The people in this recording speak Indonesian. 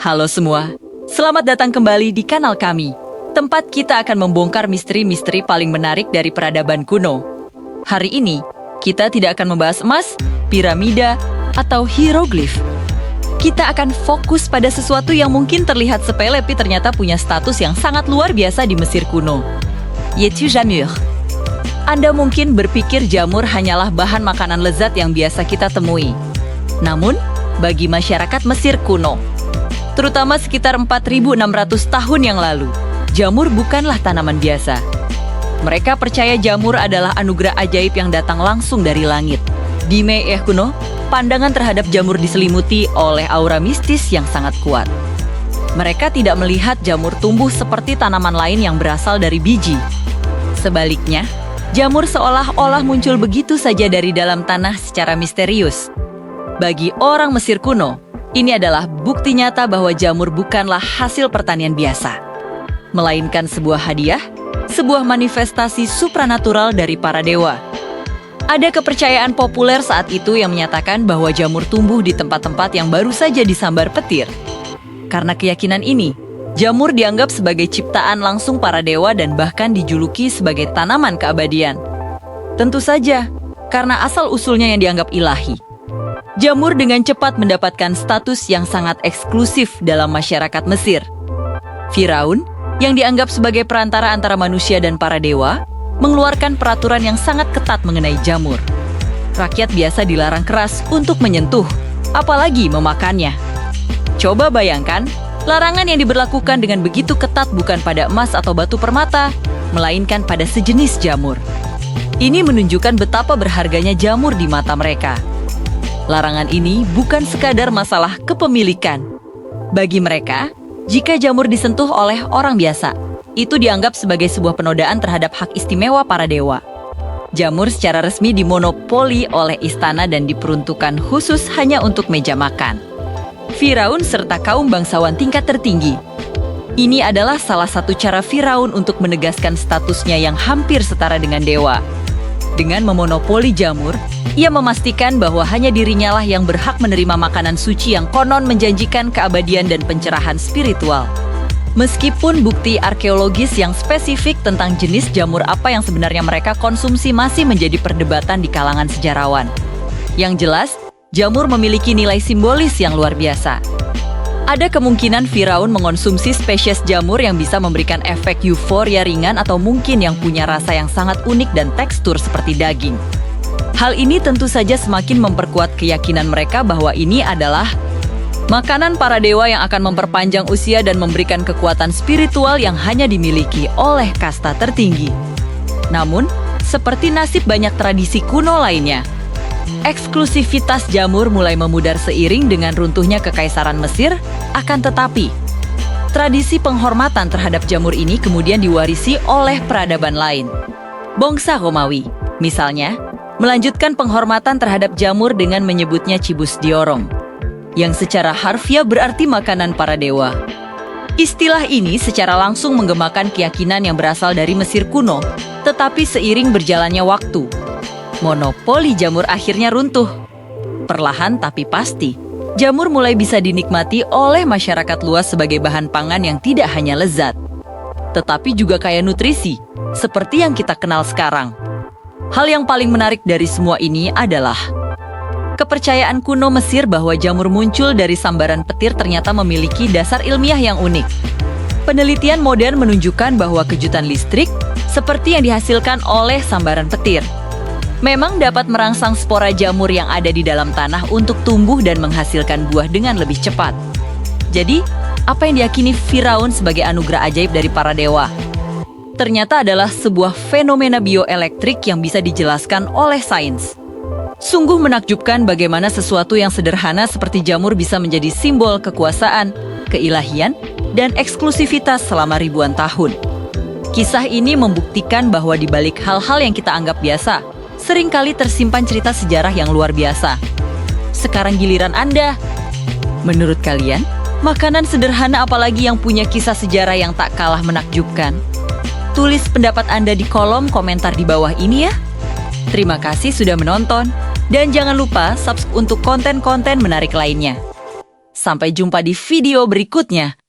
Halo semua, selamat datang kembali di kanal kami. Tempat kita akan membongkar misteri-misteri paling menarik dari peradaban kuno. Hari ini, kita tidak akan membahas emas, piramida, atau hieroglif. Kita akan fokus pada sesuatu yang mungkin terlihat sepele tapi ternyata punya status yang sangat luar biasa di Mesir kuno, yaitu jamur. Anda mungkin berpikir jamur hanyalah bahan makanan lezat yang biasa kita temui. Namun, bagi masyarakat Mesir kuno, terutama sekitar 4.600 tahun yang lalu, jamur bukanlah tanaman biasa. Mereka percaya jamur adalah anugerah ajaib yang datang langsung dari langit. Di Meieh kuno, pandangan terhadap jamur diselimuti oleh aura mistis yang sangat kuat. Mereka tidak melihat jamur tumbuh seperti tanaman lain yang berasal dari biji. Sebaliknya, jamur seolah-olah muncul begitu saja dari dalam tanah secara misterius. Bagi orang Mesir kuno, ini adalah bukti nyata bahwa jamur bukanlah hasil pertanian biasa, melainkan sebuah hadiah, sebuah manifestasi supranatural dari para dewa. Ada kepercayaan populer saat itu yang menyatakan bahwa jamur tumbuh di tempat-tempat yang baru saja disambar petir. Karena keyakinan ini, jamur dianggap sebagai ciptaan langsung para dewa dan bahkan dijuluki sebagai tanaman keabadian. Tentu saja, karena asal-usulnya yang dianggap ilahi. Jamur dengan cepat mendapatkan status yang sangat eksklusif dalam masyarakat Mesir. Firaun, yang dianggap sebagai perantara antara manusia dan para dewa, mengeluarkan peraturan yang sangat ketat mengenai jamur. Rakyat biasa dilarang keras untuk menyentuh, apalagi memakannya. Coba bayangkan, larangan yang diberlakukan dengan begitu ketat bukan pada emas atau batu permata, melainkan pada sejenis jamur. Ini menunjukkan betapa berharganya jamur di mata mereka. Larangan ini bukan sekadar masalah kepemilikan. Bagi mereka, jika jamur disentuh oleh orang biasa, itu dianggap sebagai sebuah penodaan terhadap hak istimewa para dewa. Jamur secara resmi dimonopoli oleh istana dan diperuntukkan khusus hanya untuk meja makan Firaun serta kaum bangsawan tingkat tertinggi. Ini adalah salah satu cara Firaun untuk menegaskan statusnya yang hampir setara dengan dewa. Dengan memonopoli jamur, ia memastikan bahwa hanya dirinya lah yang berhak menerima makanan suci yang konon menjanjikan keabadian dan pencerahan spiritual. Meskipun bukti arkeologis yang spesifik tentang jenis jamur apa yang sebenarnya mereka konsumsi masih menjadi perdebatan di kalangan sejarawan. Yang jelas, jamur memiliki nilai simbolis yang luar biasa. Ada kemungkinan Firaun mengonsumsi spesies jamur yang bisa memberikan efek euforia ringan atau mungkin yang punya rasa yang sangat unik dan tekstur seperti daging. Hal ini tentu saja semakin memperkuat keyakinan mereka bahwa ini adalah makanan para dewa yang akan memperpanjang usia dan memberikan kekuatan spiritual yang hanya dimiliki oleh kasta tertinggi. Namun, seperti nasib banyak tradisi kuno lainnya, eksklusivitas jamur mulai memudar seiring dengan runtuhnya Kekaisaran Mesir. Akan tetapi, tradisi penghormatan terhadap jamur ini kemudian diwarisi oleh peradaban lain. Bangsa Romawi, misalnya, melanjutkan penghormatan terhadap jamur dengan menyebutnya cibus diorum, yang secara harfiah berarti makanan para dewa. Istilah ini secara langsung menggemakan keyakinan yang berasal dari Mesir kuno, tetapi seiring berjalannya waktu, monopoli jamur akhirnya runtuh. Perlahan tapi pasti, jamur mulai bisa dinikmati oleh masyarakat luas sebagai bahan pangan yang tidak hanya lezat, tetapi juga kaya nutrisi, seperti yang kita kenal sekarang. Hal yang paling menarik dari semua ini adalah kepercayaan kuno Mesir bahwa jamur muncul dari sambaran petir ternyata memiliki dasar ilmiah yang unik. Penelitian modern menunjukkan bahwa kejutan listrik, seperti yang dihasilkan oleh sambaran petir, memang dapat merangsang spora jamur yang ada di dalam tanah untuk tumbuh dan menghasilkan buah dengan lebih cepat. Jadi, apa yang diyakini Firaun sebagai anugerah ajaib dari para dewa, ternyata adalah sebuah fenomena bioelektrik yang bisa dijelaskan oleh sains. Sungguh menakjubkan bagaimana sesuatu yang sederhana seperti jamur bisa menjadi simbol kekuasaan, keilahian, dan eksklusivitas selama ribuan tahun. Kisah ini membuktikan bahwa di balik hal-hal yang kita anggap biasa, seringkali tersimpan cerita sejarah yang luar biasa. Sekarang giliran Anda. Menurut kalian, makanan sederhana apalagi yang punya kisah sejarah yang tak kalah menakjubkan? Tulis pendapat Anda di kolom komentar di bawah ini ya. Terima kasih sudah menonton, dan jangan lupa subscribe untuk konten-konten menarik lainnya. Sampai jumpa di video berikutnya.